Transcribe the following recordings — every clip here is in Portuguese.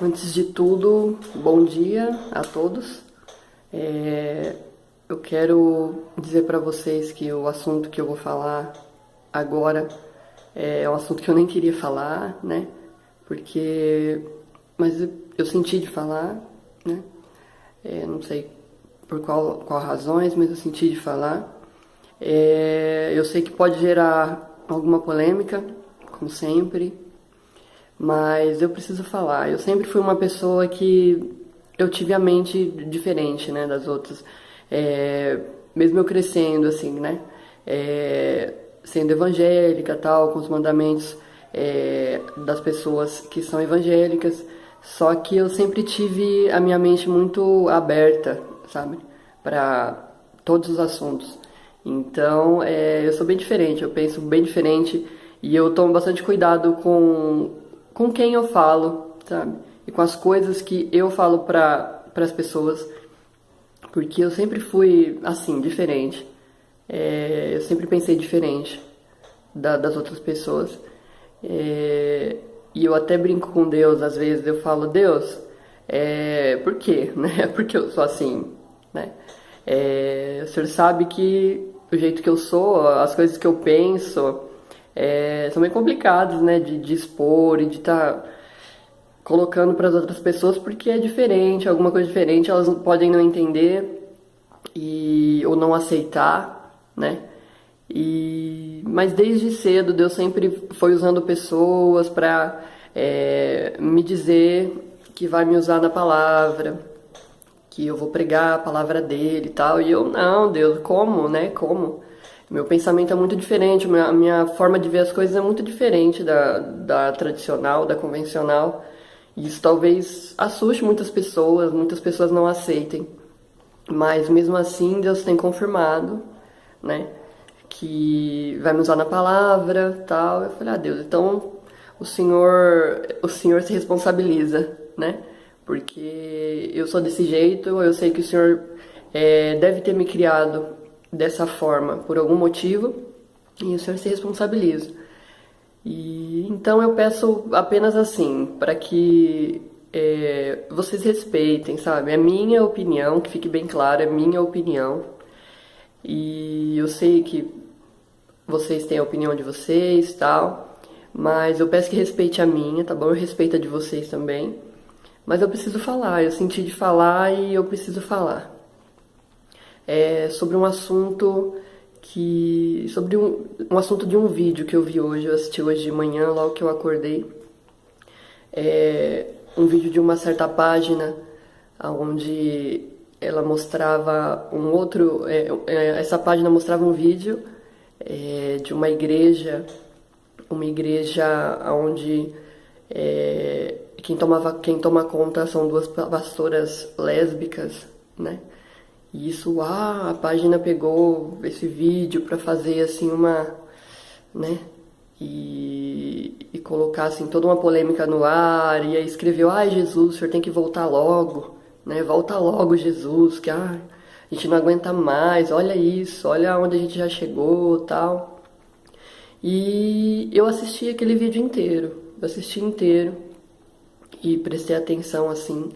Antes de tudo, bom dia a todos. Eu quero dizer para vocês que o assunto que eu vou falar agora é um assunto que eu nem queria falar, né? Mas eu senti de falar, né? Não sei por qual razões, mas eu senti de falar. Eu sei que pode gerar alguma polêmica, como sempre, mas eu preciso falar. Eu sempre fui uma pessoa que eu tive a mente diferente, né, das outras. É, Mesmo eu crescendo, assim, né, sendo evangélica, tal, com os mandamentos das pessoas que são evangélicas. Só que eu sempre tive a minha mente muito aberta, sabe, para todos os assuntos. Então, eu sou bem diferente, eu penso bem diferente e eu tomo bastante cuidado com quem eu falo, sabe? E com as coisas que eu falo para as pessoas, porque eu sempre fui assim, diferente. Eu sempre pensei diferente das outras pessoas. E eu até brinco com Deus, às vezes eu falo, Deus, por quê? Né? Porque eu sou assim, né? O senhor sabe que o jeito que eu sou, as coisas que eu penso, são bem complicadas, né? De expor e de estar colocando para as outras pessoas, porque é diferente, alguma coisa diferente, elas podem não entender ou não aceitar, né? Mas desde cedo Deus sempre foi usando pessoas para me dizer que vai me usar na palavra, que eu vou pregar a palavra dele e tal. E eu, não, Deus, como, né? Como? Meu pensamento é muito diferente, a minha forma de ver as coisas é muito diferente da tradicional, da convencional. E isso talvez assuste muitas pessoas não aceitem. Mas mesmo assim, Deus tem confirmado, né? Que vai me usar na palavra, tal. Eu falei, Deus, então o Senhor se responsabiliza, né? Porque eu sou desse jeito, eu sei que o Senhor deve ter me criado dessa forma por algum motivo e o Senhor se responsabiliza. E então eu peço apenas assim, para que vocês respeitem, sabe? É minha opinião, que fique bem claro, é minha opinião. E eu sei que vocês têm a opinião de vocês, tal, mas eu peço que respeite a minha, tá bom? Eu respeito a de vocês também. Mas eu preciso falar, eu senti de falar e eu preciso falar. Sobre um assunto sobre um assunto de um vídeo que eu vi hoje, eu assisti hoje de manhã, logo que eu acordei. Um vídeo de uma certa página, onde ela mostrava essa página mostrava um vídeo de uma igreja onde quem toma conta são duas pastoras lésbicas, né? E isso, a página pegou esse vídeo para fazer assim né? E colocar assim toda uma polêmica no ar, e aí escreveu, Jesus, o senhor tem que voltar logo, né? Volta logo, Jesus, que a gente não aguenta mais, olha isso, olha onde a gente já chegou, tal. E eu assisti aquele vídeo inteiro, e prestei atenção assim.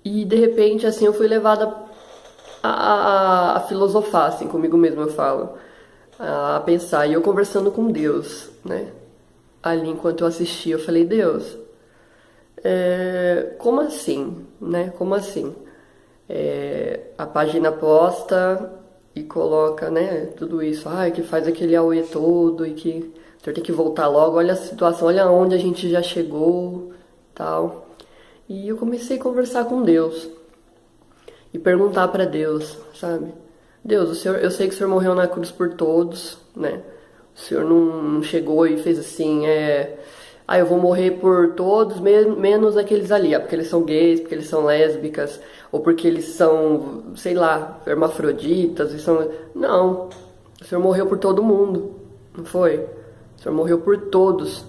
E de repente, assim, eu fui levada a filosofar, assim, comigo mesma, eu falo, a pensar. E eu conversando com Deus, né? Ali enquanto eu assistia, eu falei, Deus, como assim, né? Como assim? A página posta e coloca, né, tudo isso, que faz aquele auê todo e que o senhor tem que voltar logo, olha a situação, olha onde a gente já chegou, tal. E eu comecei a conversar com Deus e perguntar para Deus, sabe? Deus, eu sei que o Senhor morreu na cruz por todos, né? O Senhor não chegou e fez assim, eu vou morrer por todos, menos aqueles ali, porque eles são gays, porque eles são lésbicas, ou porque eles são, sei lá, hermafroditas, Não, o Senhor morreu por todo mundo, não foi? O Senhor morreu por todos.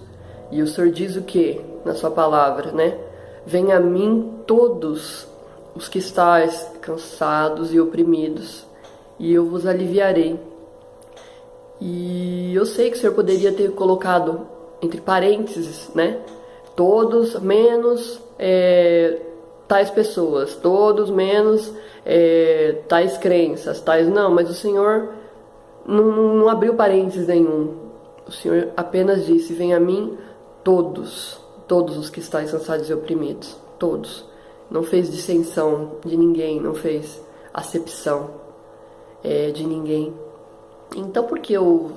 E o Senhor diz o quê na sua palavra, né? Venha a mim todos os que estáis cansados e oprimidos, e eu vos aliviarei. E eu sei que o Senhor poderia ter colocado entre parênteses, né? todos menos tais pessoas, todos menos tais crenças, tais... Não, mas o Senhor não abriu parênteses nenhum. O Senhor apenas disse: vem a mim todos, todos os que estáis cansados e oprimidos, todos. Não fez dissensão de ninguém, não fez acepção de ninguém. Então, porque o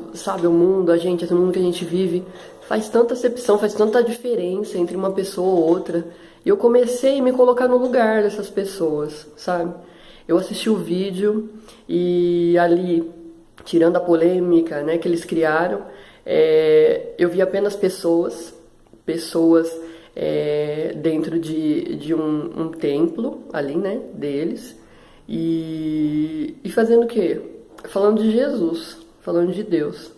mundo, esse mundo que a gente vive, faz tanta acepção, faz tanta diferença entre uma pessoa ou outra. E eu comecei a me colocar no lugar dessas pessoas, sabe? Eu assisti o vídeo e ali, tirando a polêmica, né, que eles criaram, eu vi apenas pessoas dentro de um templo ali, né, deles, e fazendo o quê? Falando de Jesus, falando de Deus.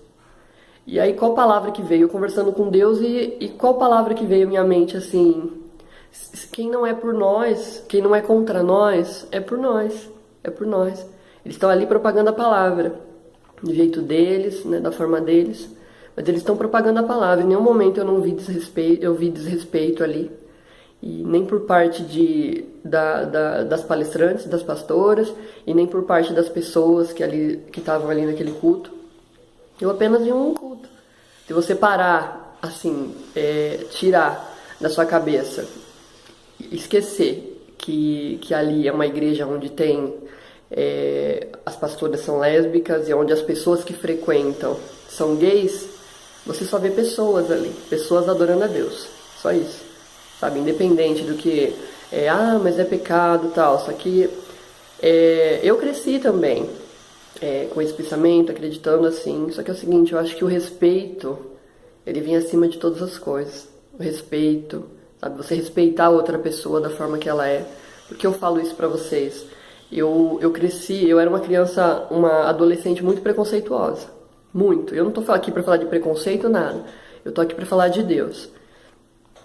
E aí, qual palavra que veio? Eu conversando com Deus, e qual palavra que veio à minha mente, assim: quem não é por nós, quem não é contra nós, é por nós, é por nós. Eles estão ali propagando a palavra, do jeito deles, né, da forma deles, mas eles estão propagando a palavra. Em nenhum momento eu vi desrespeito ali, e nem por parte das palestrantes, das pastoras, e nem por parte das pessoas que estavam ali naquele culto. Eu apenas vi um culto. Se você parar, assim, tirar da sua cabeça, esquecer que ali é uma igreja onde tem as pastoras são lésbicas e onde as pessoas que frequentam são gays, você só vê pessoas ali, pessoas adorando a Deus, só isso, sabe? Independente do que mas é pecado e tal. Só que eu cresci também com esse pensamento, acreditando assim. Só que é o seguinte, eu acho que o respeito, ele vem acima de todas as coisas. O respeito, sabe? Você respeitar a outra pessoa da forma que ela é. Por que eu falo isso pra vocês? Eu cresci, eu era uma criança, uma adolescente muito preconceituosa. Muito. Eu não tô aqui pra falar de preconceito, nada. Eu tô aqui pra falar de Deus.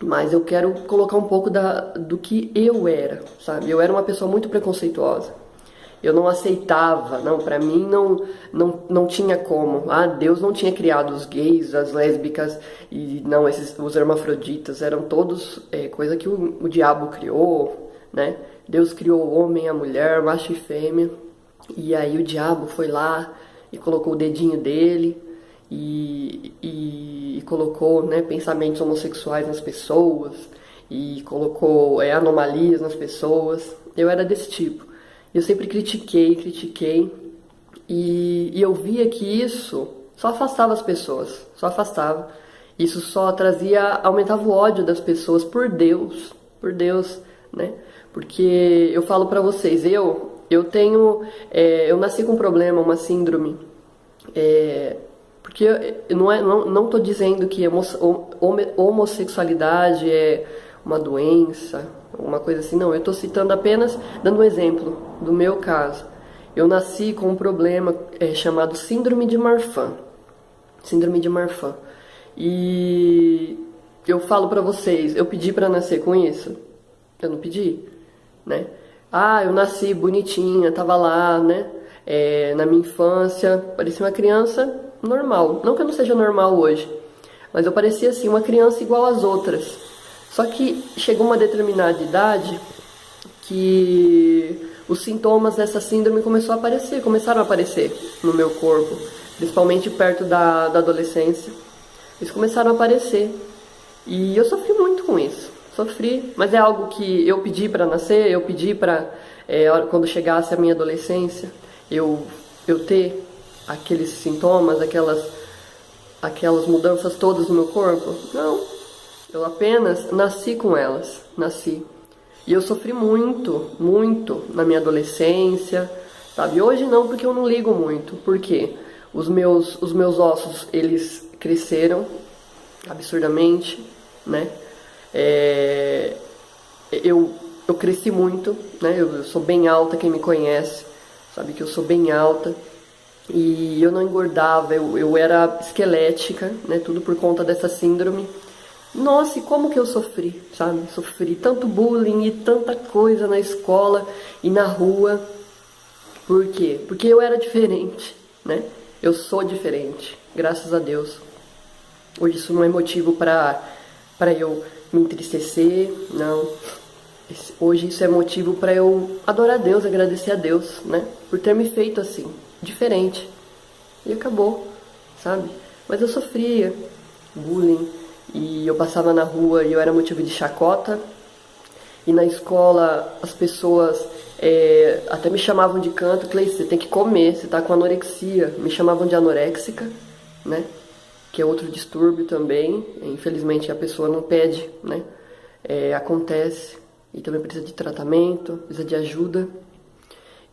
Mas eu quero colocar um pouco do que eu era, sabe? Eu era uma pessoa muito preconceituosa. Eu não aceitava, não, pra mim não tinha como. Deus não tinha criado os gays, as lésbicas, e não, os hermafroditas, eram todos coisa que o diabo criou, né? Deus criou o homem e a mulher, macho e fêmea, e aí o diabo foi lá e colocou o dedinho dele e colocou, né, pensamentos homossexuais nas pessoas, e colocou anomalias nas pessoas. Eu era desse tipo. Eu sempre critiquei, e eu via que isso só afastava as pessoas, só afastava. Isso só aumentava o ódio das pessoas por Deus, né? Porque eu falo pra vocês, eu nasci com um problema, uma síndrome, porque eu não tô dizendo que homossexualidade é uma doença, uma coisa assim, não. Eu tô citando apenas, dando um exemplo do meu caso. Eu nasci com um problema chamado Síndrome de Marfan. Síndrome de Marfan. E eu falo pra vocês, eu pedi pra nascer com isso? Eu não pedi, né? Eu nasci bonitinha, tava lá, né? Na minha infância, parecia uma criança normal. Não que eu não seja normal hoje, mas eu parecia assim, uma criança igual às outras. Só que chegou uma determinada idade que os sintomas dessa síndrome começaram a aparecer no meu corpo, principalmente perto da adolescência. Eles começaram a aparecer e eu sofri muito com isso. Sofri, mas é algo que eu pedi para nascer, eu pedi para quando chegasse a minha adolescência, eu ter aqueles sintomas, aquelas mudanças todas no meu corpo. Não, eu apenas nasci com elas, nasci. E eu sofri muito, muito na minha adolescência, sabe? Hoje não, porque eu não ligo muito. Por quê? Os meus ossos, eles cresceram absurdamente, né? Eu cresci muito, né? Eu sou bem alta, quem me conhece sabe que eu sou bem alta. E eu não engordava, eu era esquelética, né? Tudo por conta dessa síndrome. Nossa, e como que eu sofri, sabe? Sofri tanto bullying e tanta coisa na escola e na rua. Por quê? Porque eu era diferente, né? Eu sou diferente, graças a Deus. Hoje isso não é motivo para eu me entristecer, não. Hoje isso é motivo para eu adorar a Deus, agradecer a Deus, né? Por ter me feito assim, diferente. E acabou, sabe? Mas eu sofria bullying e eu passava na rua e eu era motivo de chacota. E na escola as pessoas até me chamavam de canto, Cleice, você tem que comer, você tá com anorexia. Me chamavam de anoréxica, né? Que é outro distúrbio também. Infelizmente a pessoa não pede, né? Acontece e também precisa de tratamento, precisa de ajuda.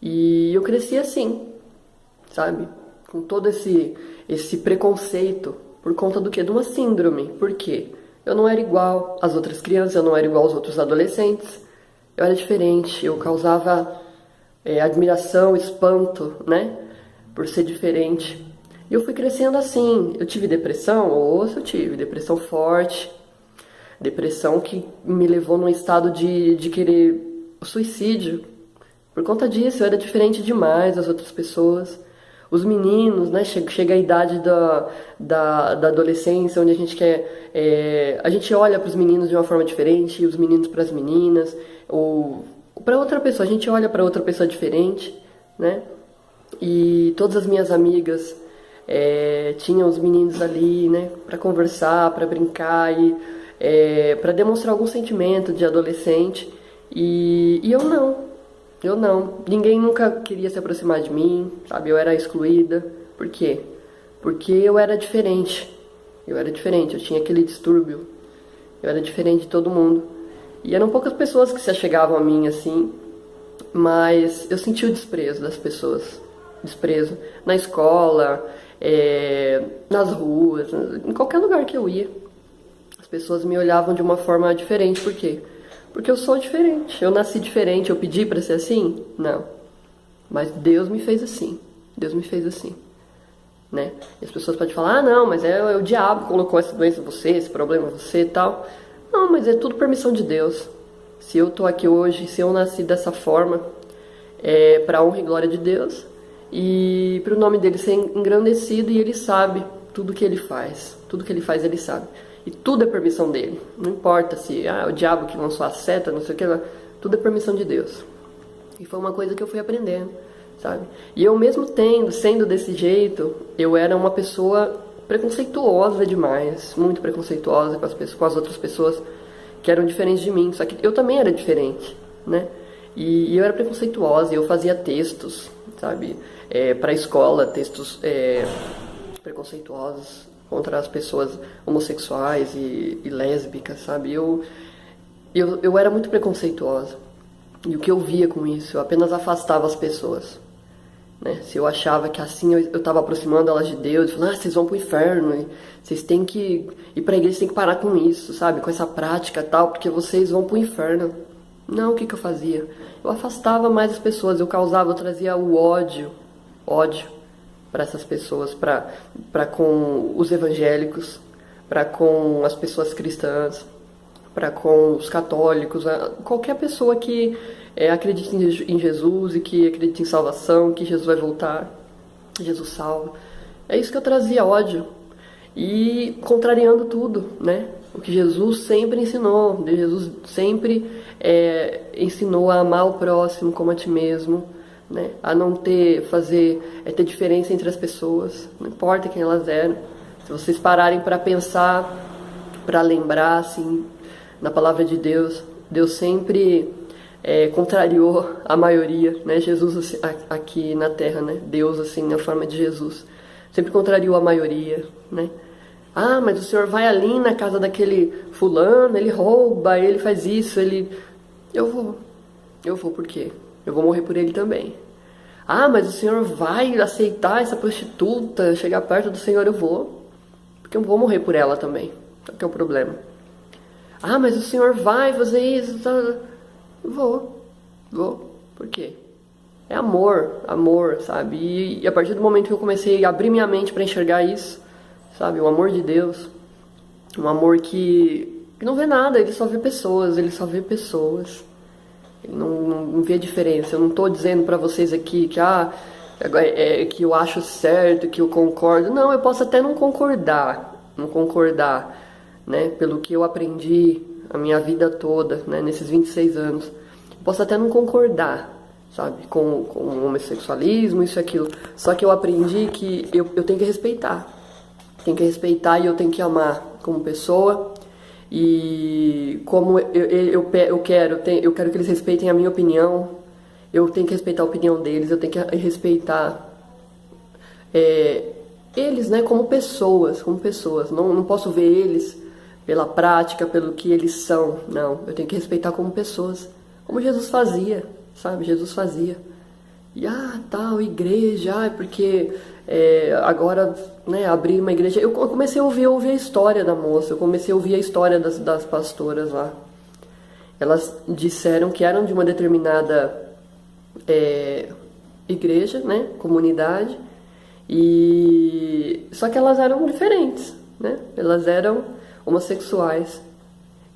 E eu cresci assim, sabe? Com todo esse preconceito por conta do quê? De uma síndrome. Por quê? Eu não era igual às outras crianças, eu não era igual aos outros adolescentes. Eu era diferente, eu causava admiração, espanto, né? Por ser diferente. E eu fui crescendo assim. Eu tive depressão? Ou eu tive depressão forte. Depressão que me levou num estado de querer o suicídio. Por conta disso, eu era diferente demais das outras pessoas. Os meninos, né? Chega a idade da adolescência, onde a gente quer. A gente olha para os meninos de uma forma diferente, e os meninos para as meninas, ou para outra pessoa, a gente olha para outra pessoa diferente, né? E todas as minhas amigas tinham os meninos ali, né? Para conversar, para brincar e para demonstrar algum sentimento de adolescente. E eu não. Eu não. Ninguém nunca queria se aproximar de mim, sabe? Eu era excluída. Por quê? Porque eu era diferente. Eu era diferente, eu tinha aquele distúrbio. Eu era diferente de todo mundo. E eram poucas pessoas que se achegavam a mim assim, mas eu senti o desprezo das pessoas. Desprezo. Na escola, nas ruas, em qualquer lugar que eu ia. As pessoas me olhavam de uma forma diferente. Por quê? Porque eu sou diferente, eu nasci diferente, eu pedi pra ser assim? Não. Mas Deus me fez assim. Deus me fez assim. Né? E as pessoas podem falar, não, mas é o diabo que colocou essa doença em você, esse problema em você e tal. Não, mas é tudo permissão de Deus. Se eu tô aqui hoje, se eu nasci dessa forma, é pra honra e glória de Deus. E pro nome dele ser engrandecido, e ele sabe tudo que ele faz. Tudo que ele faz, ele sabe. E tudo é permissão dele. Não importa se é o diabo que lançou a seta, não sei o que lá. Tudo é permissão de Deus. E foi uma coisa que eu fui aprendendo, sabe? E eu mesmo sendo desse jeito, eu era uma pessoa preconceituosa demais. Muito preconceituosa com as outras pessoas que eram diferentes de mim. Só que eu também era diferente, né? E eu era preconceituosa, eu fazia textos, sabe? Pra escola, textos preconceituosos contra as pessoas homossexuais e lésbicas, sabe? Eu era muito preconceituosa. E o que eu via com isso? Eu apenas afastava as pessoas, né? Se eu achava que assim eu estava aproximando elas de Deus, falando, vocês vão pro inferno, vocês têm que ir pra igreja, vocês têm que parar com isso, sabe? Com essa prática e tal, porque vocês vão pro inferno. Não, o que eu fazia? Eu afastava mais as pessoas, eu trazia o ódio para essas pessoas, para com os evangélicos, para com as pessoas cristãs, para com os católicos, qualquer pessoa que acredite em Jesus e que acredite em salvação, que Jesus vai voltar, Jesus salva. É isso que eu trazia, ódio. E contrariando tudo, né? O que Jesus sempre ensinou. Jesus sempre ensinou a amar o próximo como a ti mesmo, né? A não ter diferença entre as pessoas, não importa quem elas eram. Se vocês pararem para pensar, para lembrar, assim, na palavra de Deus, Deus sempre contrariou a maioria, né? Jesus assim, aqui na Terra, né? Deus assim na forma de Jesus sempre contrariou a maioria, né? Ah, mas o senhor vai ali na casa daquele fulano, ele rouba, ele faz isso, eu vou por quê? Eu vou morrer por ele também. Ah, mas o senhor vai aceitar essa prostituta, chegar perto do senhor? Eu vou, porque eu vou morrer por ela também. Qual que é o problema? Ah, mas o senhor vai fazer isso? Eu vou. Por quê? É amor, sabe? E a partir do momento que eu comecei a abrir minha mente para enxergar isso, sabe? O amor de Deus, um amor que não vê nada, ele só vê pessoas, Ele não vê diferença. Eu não estou dizendo para vocês aqui que eu acho certo, que eu concordo. Não, eu posso até não concordar, né? Pelo que eu aprendi a minha vida toda, né, nesses 26 anos. Posso até não concordar, sabe, com o homossexualismo, isso e aquilo. Só que eu aprendi que eu tenho que respeitar. Tenho que respeitar e eu tenho que amar como pessoa. E como eu quero que eles respeitem a minha opinião, eu tenho que respeitar a opinião deles, eu tenho que respeitar eles, né, como pessoas. Não posso ver eles pela prática, pelo que eles são. Não, eu tenho que respeitar como pessoas. Como Jesus fazia, sabe? Jesus fazia. E tal, igreja, porque agora, né, abrir uma igreja. Eu comecei a ouvir a história da moça, eu comecei a ouvir a história das pastoras lá. Elas disseram que eram de uma determinada igreja, né, comunidade, e só que elas eram diferentes, né? Elas eram homossexuais.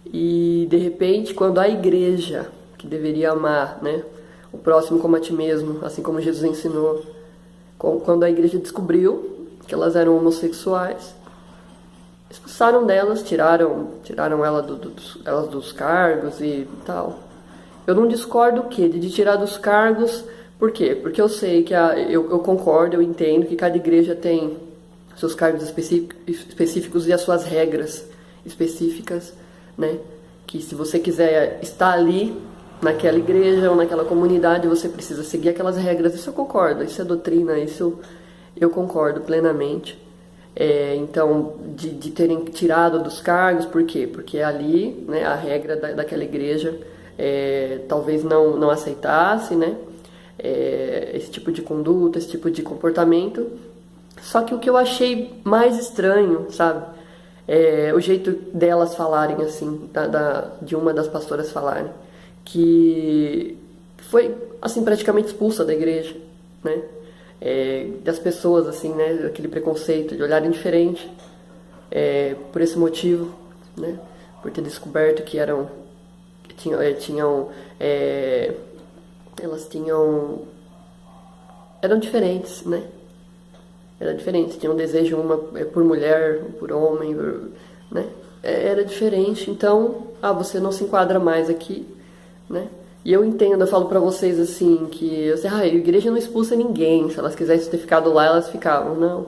E de repente, quando a igreja, que deveria amar, né, o próximo como a ti mesmo, assim como Jesus ensinou, quando a igreja descobriu que elas eram homossexuais, expulsaram delas, tiraram elas dos cargos e tal. Eu não discordo de tirar dos cargos. Por quê? Porque eu sei que eu concordo, eu entendo que cada igreja tem seus cargos específicos e as suas regras específicas, né? Que se você quiser estar ali naquela igreja ou naquela comunidade, você precisa seguir aquelas regras. Isso eu concordo, isso é doutrina, isso eu concordo plenamente. Então, de terem tirado dos cargos, por quê? Porque ali, né, a regra daquela igreja talvez não aceitasse, né, esse tipo de conduta, esse tipo de comportamento. Só que o que eu achei mais estranho, sabe, o jeito delas falarem, assim, de uma das pastoras falarem, que foi, assim, praticamente expulsa da igreja, né? Das pessoas, assim, né? Aquele preconceito de olharem diferente, por esse motivo, né? Por ter descoberto que elas eram diferentes, né? Era diferente, tinha um desejo uma por mulher, por homem, né? Era diferente, então, você não se enquadra mais aqui, né? E eu entendo, eu falo pra vocês assim, que a igreja não expulsa ninguém, se elas quisessem ter ficado lá, elas ficavam, não.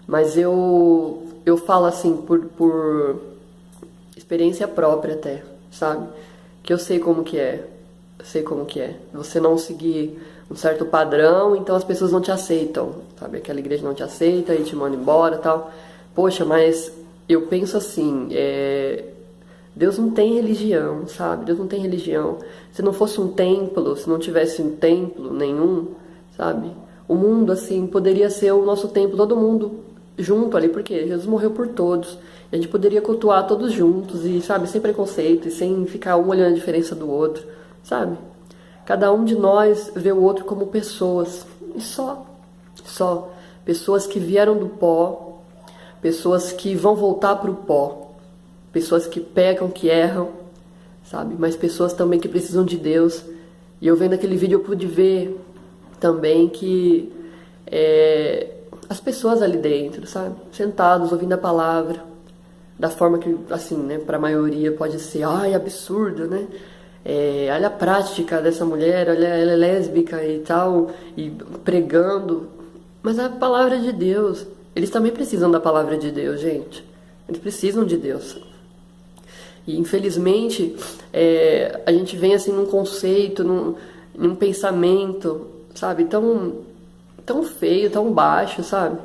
Mas eu falo assim, por experiência própria até, sabe? Que eu sei como que é, Você não seguir um certo padrão, então as pessoas não te aceitam, sabe? Aquela igreja não te aceita e te manda embora e tal. Poxa, mas eu penso assim, Deus não tem religião, sabe? Deus não tem religião. Se não fosse um templo, se não tivesse um templo nenhum, sabe? O mundo, assim, poderia ser o nosso templo, todo mundo junto ali, porque Jesus morreu por todos. E a gente poderia cultuar todos juntos e, sabe, sem preconceito e sem ficar um olhando a diferença do outro, sabe? Cada um de nós vê o outro como pessoas. E só. Pessoas que vieram do pó, pessoas que vão voltar pro pó. Pessoas que pecam, que erram, sabe? Mas pessoas também que precisam de Deus. E eu vendo aquele vídeo eu pude ver também que as pessoas ali dentro, sabe? Sentados, ouvindo a palavra, da forma que, assim, né, para a maioria pode ser, absurdo, né? Olha a prática dessa mulher, olha, ela é lésbica e tal, e pregando. Mas a palavra de Deus, eles também precisam da palavra de Deus, gente. Eles precisam de Deus. E infelizmente a gente vem assim num conceito, num pensamento, sabe, tão feio, tão baixo, sabe?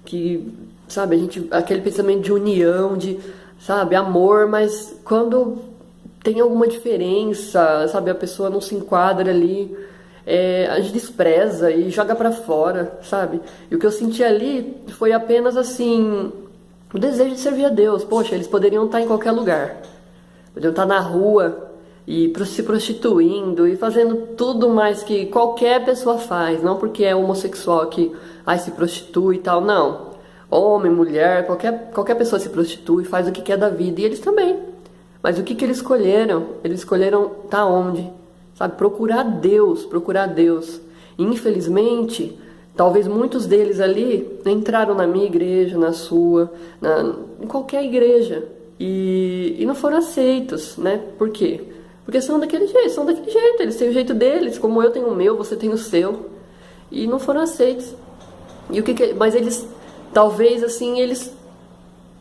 Que, sabe, aquele pensamento de união, de, sabe, amor, mas quando tem alguma diferença, sabe, a pessoa não se enquadra ali, a gente despreza e joga pra fora, sabe? E o que eu senti ali foi apenas assim, o desejo de servir a Deus. Poxa, eles poderiam estar em qualquer lugar. Poderiam estar na rua e se prostituindo e fazendo tudo mais que qualquer pessoa faz. Não porque é homossexual que se prostitui e tal, não. Homem, mulher, qualquer pessoa se prostitui, faz o que quer da vida. E eles também. Mas o que eles escolheram? Eles escolheram estar onde? Sabe, procurar Deus. E, infelizmente, talvez muitos deles ali entraram na minha igreja, na sua, em qualquer igreja. e não foram aceitos, né? Por quê? Porque são daquele jeito, eles têm o jeito deles, como eu tenho o meu, você tem o seu, e não foram aceitos. E mas eles, talvez assim, eles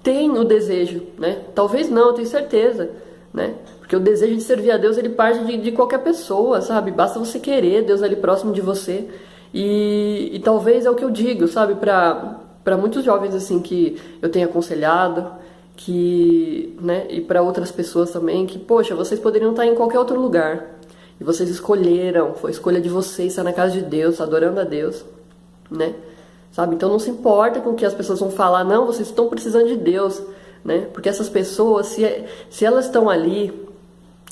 têm o desejo, né? Talvez não, eu tenho certeza, né? Porque o desejo de servir a Deus, ele parte de qualquer pessoa, sabe? Basta você querer Deus ali próximo de você. E talvez é o que eu digo, sabe? Para muitos jovens assim que eu tenho aconselhado, que, né? E para outras pessoas também, que, poxa, vocês poderiam estar em qualquer outro lugar. E vocês escolheram, foi escolha de vocês estar na casa de Deus, adorando a Deus, né? Sabe? Então não se importa com o que as pessoas vão falar, não, vocês estão precisando de Deus, né? Porque essas pessoas, se elas estão ali,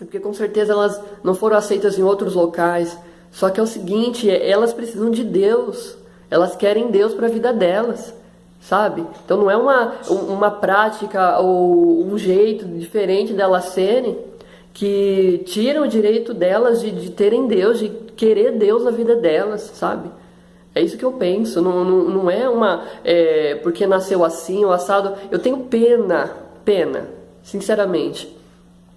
é porque com certeza elas não foram aceitas em outros locais. Só que é o seguinte, elas precisam de Deus, elas querem Deus para a vida delas, sabe? Então não é uma prática ou um jeito diferente delas serem que tiram o direito delas de terem Deus, de querer Deus na vida delas, sabe? É isso que eu penso, não é porque nasceu assim ou assado. Eu tenho pena, sinceramente,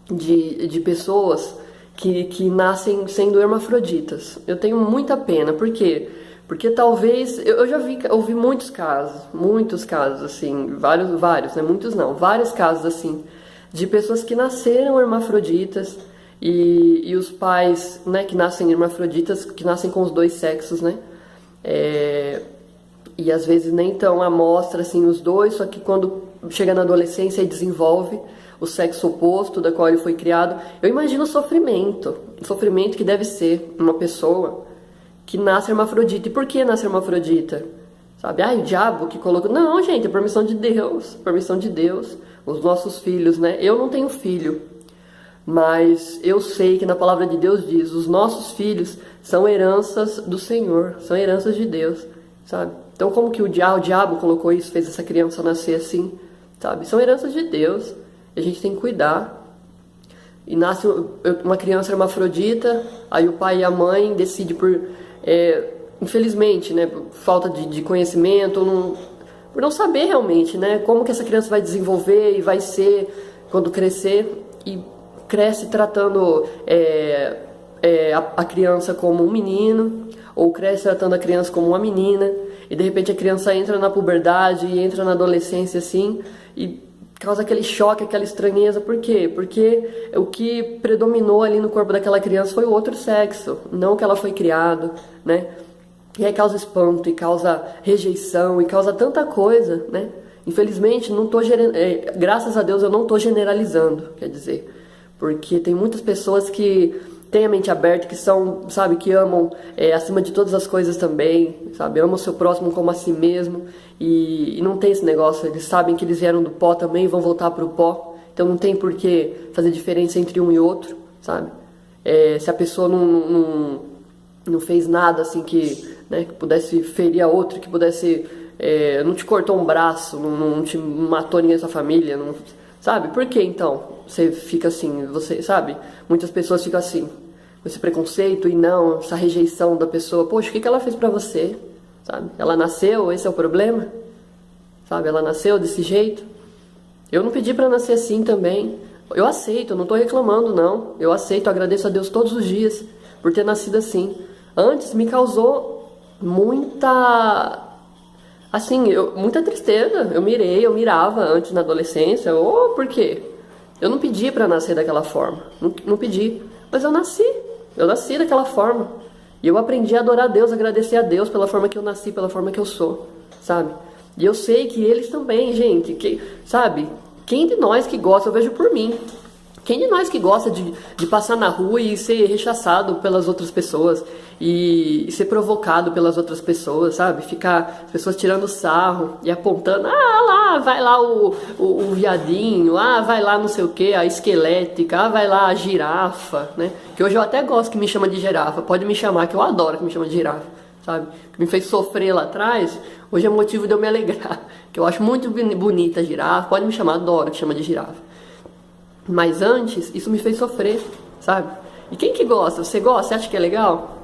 de pessoas que nascem sendo hermafroditas. Eu tenho muita pena, por quê? Porque talvez, eu já ouvi muitos casos assim, vários, né? Muitos não, vários casos assim, de pessoas que nasceram hermafroditas e os pais, né, que nascem hermafroditas, que nascem com os dois sexos, né? E às vezes nem estão à mostra assim os dois, só que quando chega na adolescência e desenvolve o sexo oposto da qual ele foi criado. Eu imagino o sofrimento que deve ser uma pessoa que nasce hermafrodita. E por que nasce hermafrodita? Sabe? O diabo que colocou... Não, gente, é permissão de Deus, os nossos filhos, né? Eu não tenho filho, mas eu sei que na palavra de Deus diz, os nossos filhos são heranças do Senhor, são heranças de Deus, sabe? Então como que o diabo colocou isso, fez essa criança nascer assim, sabe? São heranças de Deus, a gente tem que cuidar. E nasce uma criança hermafrodita, aí o pai e a mãe decidem infelizmente, né, por falta de conhecimento, por não saber realmente, né, como que essa criança vai desenvolver e vai ser quando crescer, e cresce tratando a criança como um menino, ou cresce tratando a criança como uma menina, e de repente a criança entra na puberdade e entra na adolescência assim, e causa aquele choque, aquela estranheza. Por quê? Porque o que predominou ali no corpo daquela criança foi o outro sexo, não o que ela foi criado, né? E aí causa espanto, e causa rejeição, e causa tanta coisa, né? Infelizmente, graças a Deus eu não estou generalizando, quer dizer, porque tem muitas pessoas que têm a mente aberta, que são, sabe, que amam acima de todas as coisas também, sabe, amam o seu próximo como a si mesmo, e não tem esse negócio, eles sabem que eles vieram do pó também e vão voltar para o pó, então não tem por que fazer diferença entre um e outro, sabe, se a pessoa não fez nada assim que, né, que pudesse ferir a outra, que pudesse, não te cortou um braço, não te matou ninguém da sua família, não, sabe, por que então você fica assim, você, sabe, muitas pessoas ficam assim, com esse preconceito e não, essa rejeição da pessoa, poxa, o que ela fez pra você, sabe, ela nasceu, esse é o problema, sabe, ela nasceu desse jeito, eu não pedi pra nascer assim também, eu aceito, eu não tô reclamando não, eu aceito, eu agradeço a Deus todos os dias por ter nascido assim. Antes me causou muita tristeza, eu mirava antes na adolescência, por quê? Eu não pedi pra nascer daquela forma, não pedi, mas eu nasci daquela forma, e eu aprendi a adorar a Deus, agradecer a Deus pela forma que eu nasci, pela forma que eu sou, sabe? E eu sei que eles também, gente, sabe? Quem de nós que gosta, eu vejo por mim, quem de nós que gosta de passar na rua e ser rechaçado pelas outras pessoas e ser provocado pelas outras pessoas, sabe? Ficar as pessoas tirando sarro e apontando, vai lá o viadinho, vai lá não sei o que, a esquelética, vai lá a girafa, né? Que hoje eu até gosto que me chama de girafa, pode me chamar, que eu adoro que me chama de girafa, sabe? Que me fez sofrer lá atrás, hoje é motivo de eu me alegrar, que eu acho muito bonita a girafa, pode me chamar, adoro que chama de girafa. Mas antes, isso me fez sofrer, sabe? E quem que gosta? Você gosta? Você acha que é legal?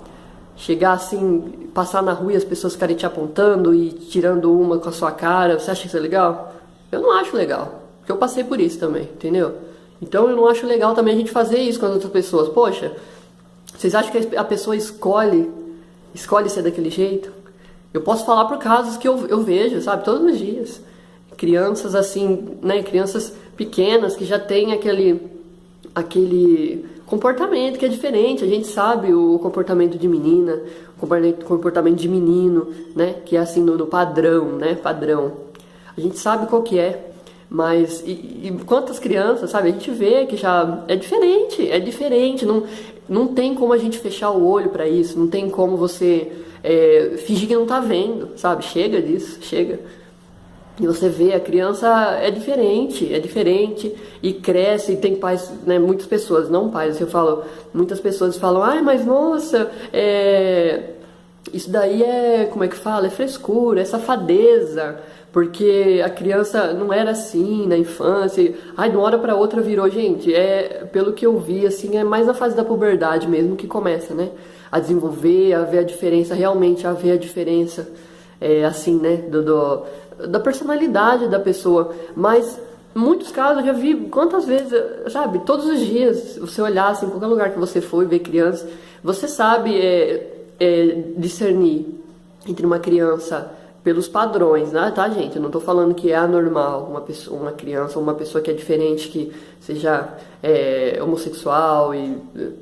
Chegar assim, passar na rua e as pessoas ficarem te apontando e tirando uma com a sua cara, você acha isso legal? Eu não acho legal. que eu passei por isso também, entendeu? Então eu não acho legal também a gente fazer isso com as outras pessoas. Poxa, vocês acham que a pessoa escolhe ser daquele jeito? Eu posso falar por casos que eu vejo, sabe, todos os dias. Crianças assim, né, crianças pequenas que já têm aquele comportamento que é diferente. A gente sabe o comportamento de menina, o comportamento de menino, né, que é assim no padrão, né, padrão. A gente sabe qual que é, mas e quantas crianças, sabe, a gente vê que já é diferente, não tem como a gente fechar o olho pra isso, não tem como você fingir que não tá vendo, sabe, chega disso, chega. E você vê, a criança é diferente e cresce, e tem pais, né, muitas pessoas, não pais, eu falo, muitas pessoas falam, ai, mas nossa, isso daí como é que fala? É frescura, é safadeza, porque a criança não era assim na infância, ai, de uma hora pra outra virou, gente, pelo que eu vi, assim, é mais na fase da puberdade mesmo que começa, né, a desenvolver, a ver a diferença, realmente a ver a diferença, assim, né, da personalidade da pessoa. Mas em muitos casos eu já vi quantas vezes, sabe, todos os dias, você olhar assim, em qualquer lugar que você for e ver crianças, você sabe discernir entre uma criança pelos padrões, né, tá, gente? Eu não tô falando que é anormal uma criança ou uma pessoa que é diferente, que seja homossexual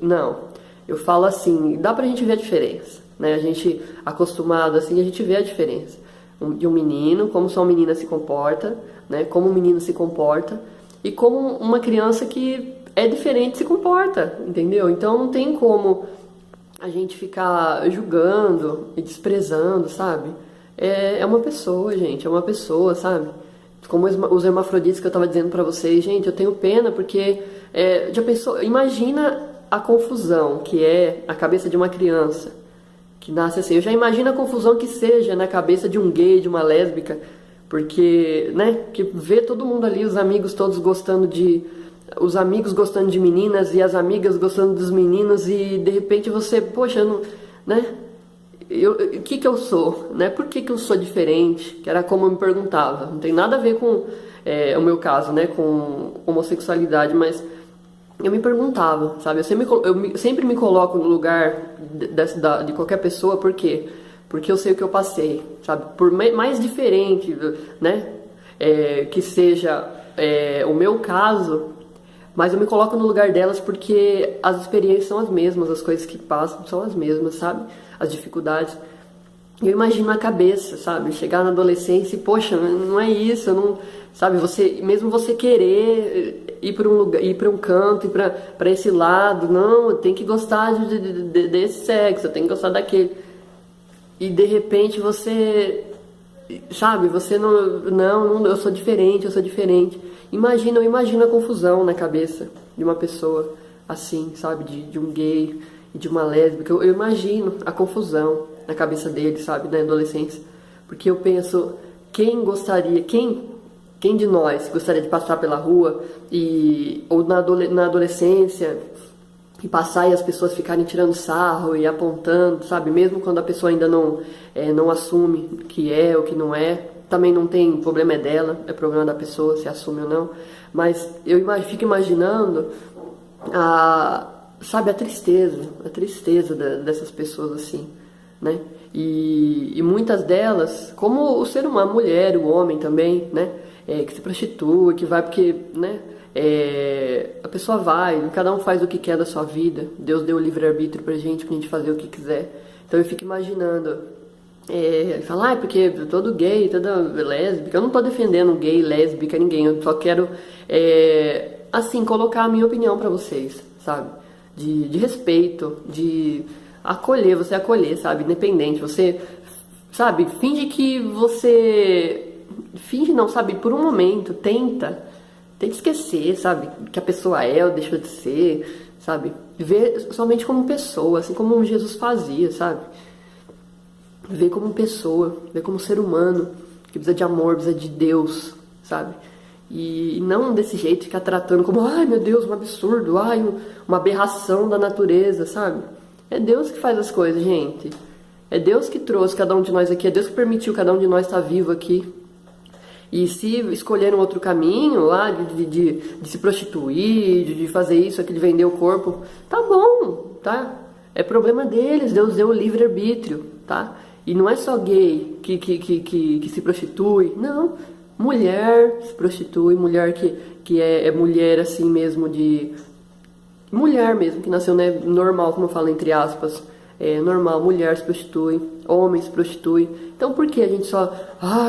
não. Eu falo assim, dá pra gente ver a diferença, né? A gente acostumado assim, a gente vê a diferença de um menino, como só uma menina se comporta, né? Como um menino se comporta e como uma criança que é diferente se comporta, entendeu? Então não tem como a gente ficar julgando e desprezando, sabe? É uma pessoa, gente, é uma pessoa, sabe? Como os hermafroditas que eu tava dizendo pra vocês, gente, eu tenho pena porque já pensou, imagina a confusão que é a cabeça de uma criança que nasce assim. Eu já imagino a confusão que seja na cabeça de um gay, de uma lésbica, porque, né, que vê todo mundo ali, os amigos todos os amigos gostando de meninas e as amigas gostando dos meninos e de repente você, poxa, não, né, o que eu sou, né, por que eu sou diferente, que era como eu me perguntava, não tem nada a ver com o meu caso, né, com homossexualidade, mas eu me perguntava, sabe? Eu sempre me coloco no lugar de qualquer pessoa, por quê? Porque eu sei o que eu passei, sabe? Por mais diferente, né? Que seja o meu caso, mas eu me coloco no lugar delas porque as experiências são as mesmas, as coisas que passam são as mesmas, sabe? As dificuldades. Eu imagino a cabeça, sabe? Chegar na adolescência e, poxa, não é isso, não, sabe? Mesmo você querer ir para um lugar, ir para um canto, ir para esse lado, não, tem que gostar desse sexo, tem que gostar daquele. E de repente você, sabe? Você não, eu sou diferente, eu sou diferente. Eu imagino a confusão na cabeça de uma pessoa assim, sabe? De um gay e de uma lésbica. Eu imagino a confusão na cabeça dele, sabe, na adolescência. Porque eu penso, quem de nós gostaria de passar pela rua ou na adolescência e passar e as pessoas ficarem tirando sarro e apontando, sabe, mesmo quando a pessoa ainda não assume que é ou que não é, também não tem, o problema é dela, é problema da pessoa se assume ou não, mas eu fico imaginando sabe, a tristeza dessas pessoas assim, né? E muitas delas, como o ser humano, a mulher, o homem também, né? Que se prostitui, que vai porque, né? A pessoa vai, cada um faz o que quer da sua vida. Deus deu o livre-arbítrio pra gente fazer o que quiser. Então eu fico imaginando, falar, porque todo gay, toda lésbica, eu não tô defendendo gay, lésbica, ninguém, eu só quero, assim, colocar a minha opinião pra vocês, sabe? De respeito, de acolher, sabe? Independente, você, sabe? Finge não, sabe? Por um momento, tenta esquecer, sabe? Que a pessoa ou deixa de ser, sabe? Ver somente como pessoa, assim como Jesus fazia, sabe? Ver como pessoa, ver como ser humano, que precisa de amor, precisa de Deus, sabe? E não desse jeito, ficar tratando como, ai meu Deus, um absurdo, ai, uma aberração da natureza, sabe? É Deus que faz as coisas, gente. É Deus que trouxe cada um de nós aqui, é Deus que permitiu cada um de nós estar vivo aqui. E se escolheram outro caminho lá de se prostituir, de fazer isso, aquele vender o corpo, tá bom, tá? É problema deles, Deus deu o livre-arbítrio, tá? E não é só gay que se prostitui, não. Mulher se prostitui, mulher que é mulher assim mesmo de... Mulher mesmo, que nasceu, né, normal, como eu falo entre aspas, é normal, mulher se prostitui, homem se prostitui. Então por que a gente só...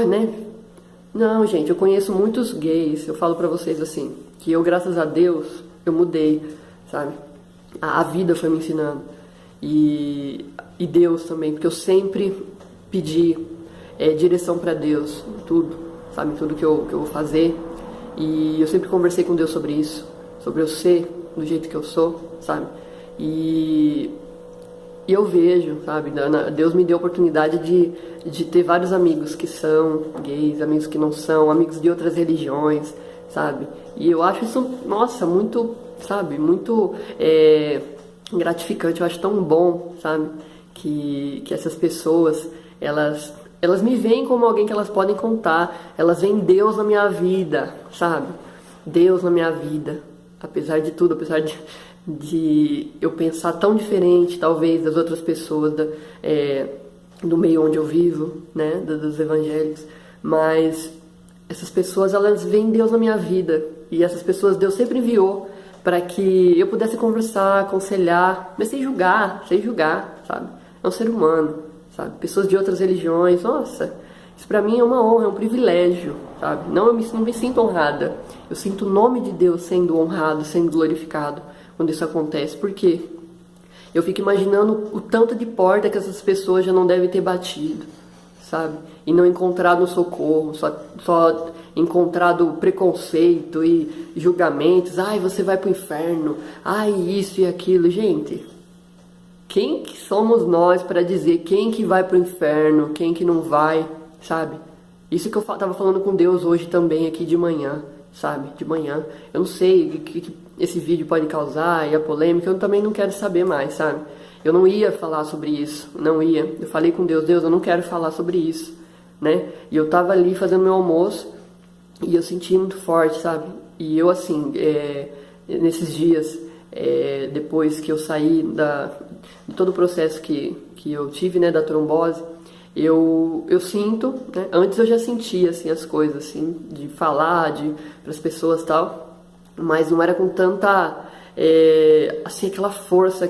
né? Não, gente, eu conheço muitos gays, eu falo pra vocês assim, que eu, graças a Deus, eu mudei, sabe? A vida foi me ensinando. E Deus também, porque eu sempre pedi direção pra Deus, em tudo, sabe? Em tudo que eu vou fazer. E eu sempre conversei com Deus sobre isso, sobre eu ser do jeito que eu sou, sabe? E eu vejo, sabe? Deus me deu a oportunidade de ter vários amigos que são gays, amigos que não são, amigos de outras religiões, sabe? E eu acho isso, nossa, muito, sabe? Muito gratificante, eu acho tão bom, sabe? Que essas pessoas, elas me veem como alguém que elas podem contar, elas veem Deus na minha vida, sabe? Deus na minha vida, apesar de tudo, apesar de eu pensar tão diferente, talvez, das outras pessoas do meio onde eu vivo, né, dos evangélicos, mas essas pessoas, elas veem Deus na minha vida, e essas pessoas Deus sempre enviou para que eu pudesse conversar, aconselhar, mas sem julgar, sabe? É um ser humano, sabe? Pessoas de outras religiões, nossa, isso pra mim é uma honra, é um privilégio, sabe? Não me sinto honrada, eu sinto o nome de Deus sendo honrado, sendo glorificado quando isso acontece. Por quê? Eu fico imaginando o tanto de porta que essas pessoas já não devem ter batido, sabe? E não encontrado socorro, só encontrado preconceito e julgamentos. Ai, você vai pro inferno. Ai, isso e aquilo. Gente, quem que somos nós para dizer quem que vai pro inferno, quem que não vai, sabe? Isso que eu tava falando com Deus hoje também aqui de manhã, sabe? De manhã. Eu não sei o que esse vídeo pode causar e a polêmica, eu também não quero saber mais, sabe? Eu não ia falar sobre isso, não ia. Eu falei com Deus, eu não quero falar sobre isso, né? E eu tava ali fazendo meu almoço e eu senti muito forte, sabe? E eu, assim, nesses dias, depois que eu saí de todo o processo que eu tive, né, da trombose, eu sinto, né? Antes eu já sentia, assim, as coisas, assim, de falar para as pessoas e tal, mas não era com tanta, assim, aquela força,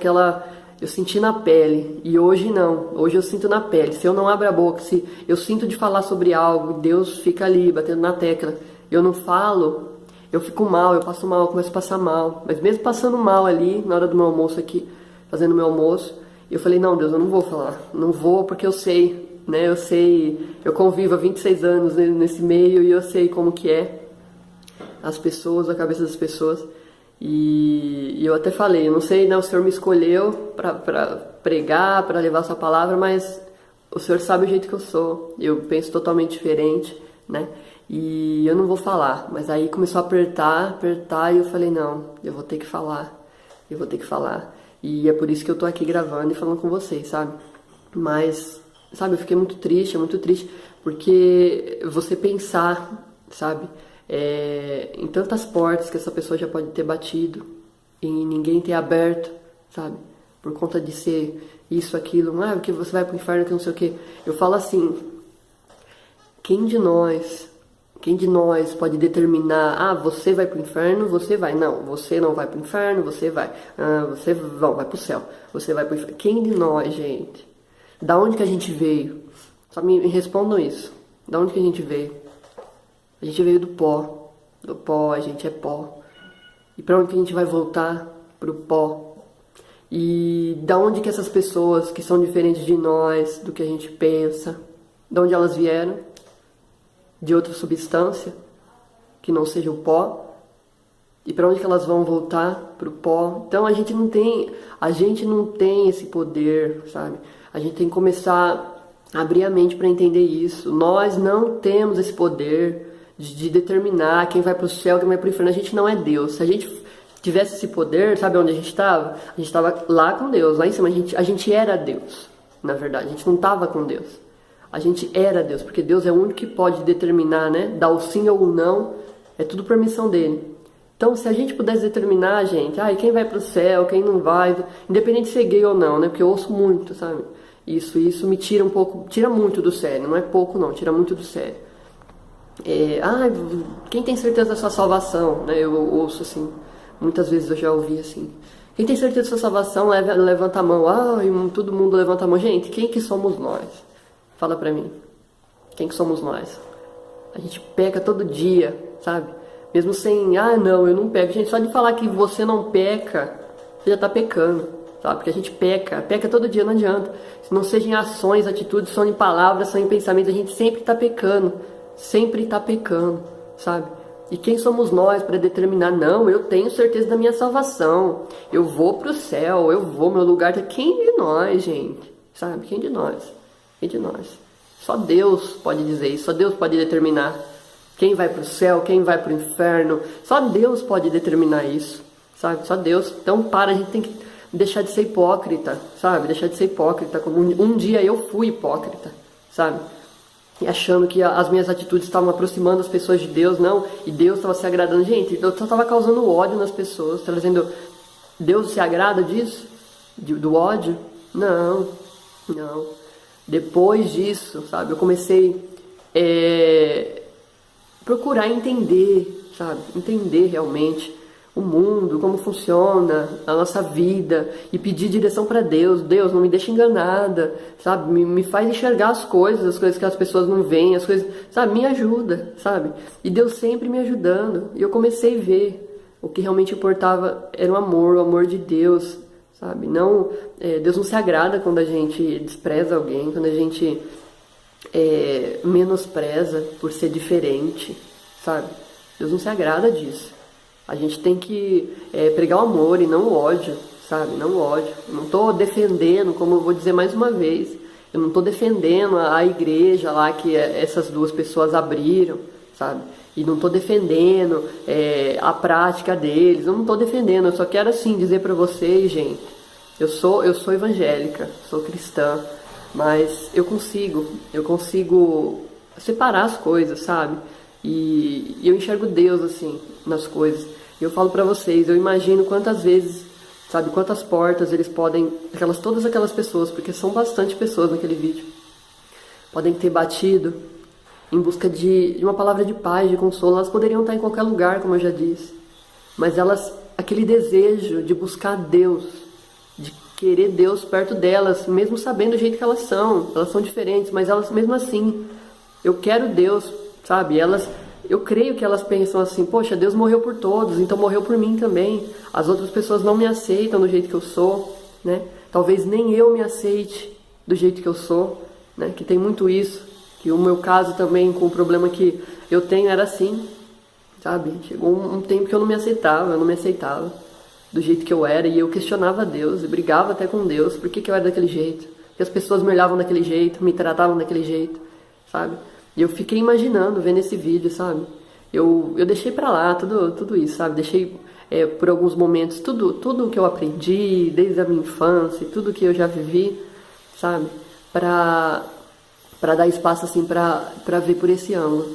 eu senti na pele. E hoje não, hoje eu sinto na pele. Se eu não abro a boca, se eu sinto de falar sobre algo, Deus fica ali, batendo na tecla, eu não falo, eu fico mal, eu passo mal, eu começo a passar mal. Mas mesmo passando mal ali, na hora do meu almoço aqui, fazendo meu almoço, eu falei, não, Deus, eu não vou falar, não vou porque eu sei, né, eu convivo há 26 anos nesse meio e eu sei como que é as pessoas, a cabeça das pessoas. E eu até falei, eu não sei, né, o Senhor me escolheu para pregar, para levar sua palavra, mas o Senhor sabe o jeito que eu sou, eu penso totalmente diferente, né, e eu não vou falar. Mas aí começou a apertar, e eu falei, não, eu vou ter que falar, e é por isso que eu tô aqui gravando e falando com vocês, sabe? Mas, sabe, eu fiquei muito triste, porque você pensar, sabe, em tantas portas que essa pessoa já pode ter batido e ninguém ter aberto, sabe? Por conta de ser isso, aquilo, porque você vai pro inferno, que não sei o que. Eu falo assim, quem de nós pode determinar, você vai pro inferno, você vai, não, você não vai pro inferno, você vai, você vai pro céu, você vai pro inferno. Quem de nós, gente? Da onde que a gente veio? Só me respondam isso. Da onde que a gente veio? A gente veio do pó, a gente é pó. E para onde que a gente vai voltar? Pro pó. E da onde que essas pessoas que são diferentes de nós, do que a gente pensa, de onde elas vieram? De outra substância, que não seja o pó? E para onde que elas vão voltar? Pro pó. Então a gente não tem esse poder, sabe? A gente tem que começar a abrir a mente para entender isso. Nós não temos esse poder de determinar quem vai pro céu, quem vai pro inferno. A gente não é Deus. Se a gente tivesse esse poder, sabe onde a gente estava? A gente estava lá com Deus, lá em cima. A gente era Deus, na verdade. A gente não estava com Deus. A gente era Deus, porque Deus é o único que pode determinar, né? Dar o sim ou o não, é tudo permissão dele. Então, se a gente pudesse determinar, gente, quem vai pro céu, quem não vai, independente de ser gay ou não, né? Porque eu ouço muito, sabe? Isso me tira um pouco, tira muito do sério, não é pouco não, tira muito do sério. Quem tem certeza da sua salvação, né? Eu ouço assim, muitas vezes eu já ouvi assim. Quem tem certeza da sua salvação, levanta a mão. Todo mundo levanta a mão. Gente, quem que somos nós? Fala pra mim. Quem que somos nós? A gente peca todo dia, sabe? Mesmo sem, não, eu não peco. Gente, só de falar que você não peca, você já tá pecando, sabe? Porque a gente peca todo dia, não adianta. Se não seja em ações, atitudes, são em palavras, são em pensamentos, a gente sempre tá pecando, sabe? E quem somos nós para determinar, não, eu tenho certeza da minha salvação, eu vou pro céu, meu lugar tá... Quem de nós, gente? Sabe? Quem de nós? Só Deus pode dizer isso, só Deus pode determinar quem vai para o céu, quem vai para o inferno. Só Deus pode determinar isso, sabe? Só Deus. Então, a gente tem que deixar de ser hipócrita, sabe? Deixar de ser hipócrita. Como um dia eu fui hipócrita, sabe? E achando que as minhas atitudes estavam aproximando as pessoas de Deus, não. E Deus estava se agradando. Gente, eu só estava causando ódio nas pessoas, trazendo... Deus se agrada disso? Do ódio? Não. Depois disso, sabe? Eu comecei... procurar entender, sabe? Entender realmente o mundo, como funciona a nossa vida e pedir direção para Deus. Deus, não me deixa enganada, sabe? Me faz enxergar as coisas que as pessoas não veem, as coisas, sabe? Me ajuda, sabe? E Deus sempre me ajudando. E eu comecei a ver o que realmente importava era o amor de Deus, sabe? Não, Deus não se agrada quando a gente despreza alguém, quando a gente menospreza por ser diferente, sabe? Deus não se agrada disso. A gente tem que pregar o amor e não o ódio, sabe? Não o ódio. Eu não estou defendendo, como eu vou dizer mais uma vez, eu não estou defendendo a igreja lá que essas duas pessoas abriram, sabe? E não estou defendendo a prática deles, eu não estou defendendo, eu só quero assim dizer para vocês, gente, eu sou evangélica, sou cristã, mas eu consigo separar as coisas, sabe? E eu enxergo Deus assim nas coisas. E eu falo pra vocês, eu imagino quantas vezes, sabe, quantas portas eles podem, todas aquelas pessoas, porque são bastante pessoas naquele vídeo, podem ter batido em busca de uma palavra de paz, de consolo. Elas poderiam estar em qualquer lugar, como eu já disse, mas aquele desejo de buscar Deus, de querer Deus perto delas, mesmo sabendo do jeito que elas são diferentes, mas elas mesmo assim, eu quero Deus, sabe? Eu creio que elas pensam assim, poxa, Deus morreu por todos, então morreu por mim também. As outras pessoas não me aceitam do jeito que eu sou, né? Talvez nem eu me aceite do jeito que eu sou, né? Que tem muito isso, que o meu caso também, com o problema que eu tenho, era assim, sabe? Chegou um tempo que eu não me aceitava do jeito que eu era, e eu questionava Deus, e brigava até com Deus, por que eu era daquele jeito? Porque as pessoas me olhavam daquele jeito, me tratavam daquele jeito, sabe? E eu fiquei imaginando, vendo esse vídeo, sabe? Eu deixei pra lá tudo isso, sabe? Deixei por alguns momentos tudo que eu aprendi, desde a minha infância, tudo que eu já vivi, sabe? Pra dar espaço, assim, pra ver por esse ângulo.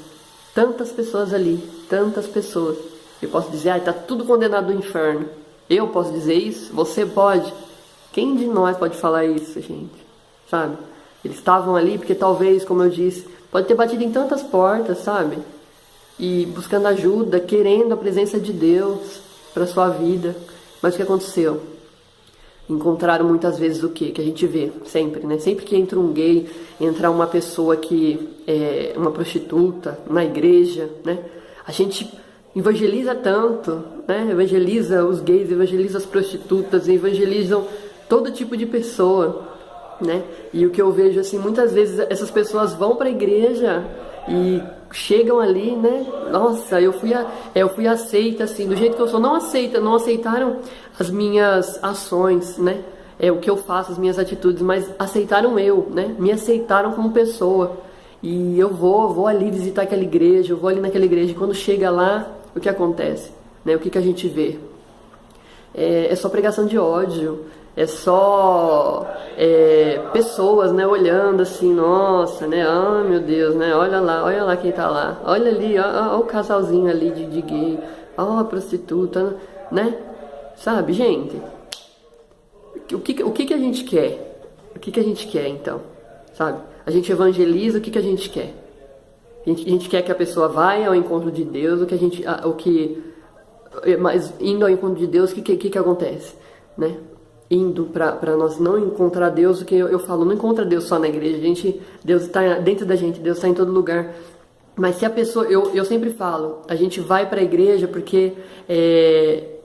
Tantas pessoas ali, tantas pessoas. Eu posso dizer, tá tudo condenado ao inferno. Eu posso dizer isso? Você pode? Quem de nós pode falar isso, gente? Sabe? Eles estavam ali porque talvez, como eu disse, pode ter batido em tantas portas, sabe? E buscando ajuda, querendo a presença de Deus para sua vida. Mas o que aconteceu? Encontraram muitas vezes o quê? Que a gente vê sempre, né? Sempre que entra um gay, entra uma pessoa que é uma prostituta na igreja, né? A gente evangeliza tanto, né? Evangeliza os gays, evangeliza as prostitutas, evangelizam todo tipo de pessoa, né? E o que eu vejo, assim, muitas vezes essas pessoas vão para a igreja e chegam ali, né? Nossa, eu fui aceita, assim, do jeito que eu sou. Não aceitaram as minhas ações, né? O que eu faço, as minhas atitudes, mas aceitaram eu, né? Me aceitaram como pessoa. E eu vou ali visitar aquela igreja, eu vou ali naquela igreja, e quando chega lá, o que acontece? Né? O que a gente vê? É só pregação de ódio, é só pessoas, né, olhando assim, nossa, né, ah, meu Deus, né, olha lá quem tá lá, olha ali, ó, o casalzinho ali de gay, ó, a prostituta, né, sabe, gente, o que a gente quer? O que a gente quer, então, sabe? A gente evangeliza, o que a gente quer? A gente quer que a pessoa vá ao encontro de Deus, mas indo ao encontro de Deus, o que acontece, né? Indo para nós não encontrar Deus, o que eu falo, não encontra Deus só na igreja, Deus está dentro da gente, Deus está em todo lugar. Mas se a pessoa, eu sempre falo, a gente vai para a igreja porque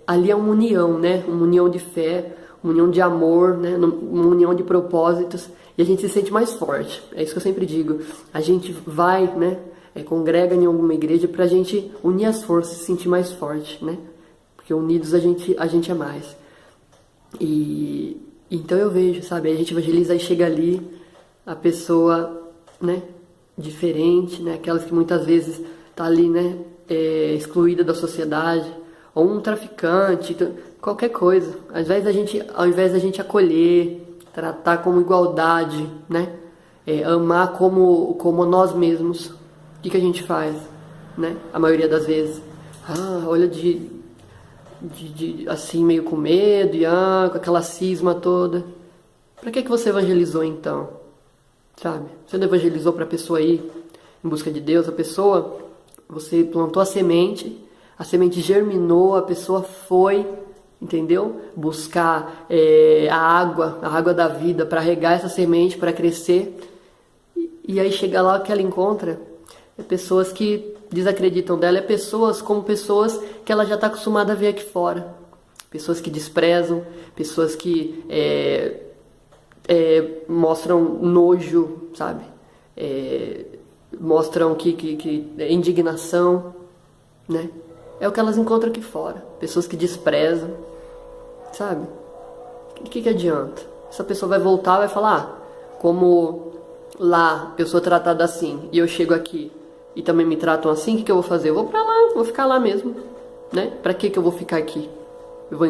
ali é uma união, né? Uma união de fé, uma união de amor, né? Uma união de propósitos, e a gente se sente mais forte. É isso que eu sempre digo. A gente vai, né? Congrega em alguma igreja pra gente unir as forças, se sentir mais forte, né? Porque unidos a gente é mais. E então eu vejo, sabe? A gente evangeliza e chega ali, a pessoa, né? Diferente, né? Aquelas que muitas vezes tá ali, né? Excluída da sociedade, ou um traficante, qualquer coisa. Ao invés da gente acolher, tratar como igualdade, né? Amar como nós mesmos, o que a gente faz, né? A maioria das vezes, olha assim meio com medo e com aquela cisma toda. Pra que você evangelizou então? Sabe? Você não evangelizou pra pessoa ir em busca de Deus, você plantou a semente germinou, a pessoa foi, entendeu? Buscar a água da vida para regar essa semente, para crescer. E aí chega lá, o que ela encontra pessoas que desacreditam dela, pessoas que ela já está acostumada a ver aqui fora. Pessoas que desprezam, pessoas que mostram nojo, sabe? Mostram que indignação, né? É o que elas encontram aqui fora. Pessoas que desprezam, sabe? O que adianta? Essa pessoa vai voltar e vai falar, como lá, pessoa tratada assim, e eu chego aqui e também me tratam assim, o que eu vou fazer? Eu vou pra lá, vou ficar lá mesmo, né? Pra que eu vou ficar aqui? Eu vou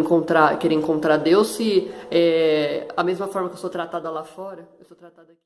querer encontrar Deus se a mesma forma que eu sou tratada lá fora, eu sou tratada aqui.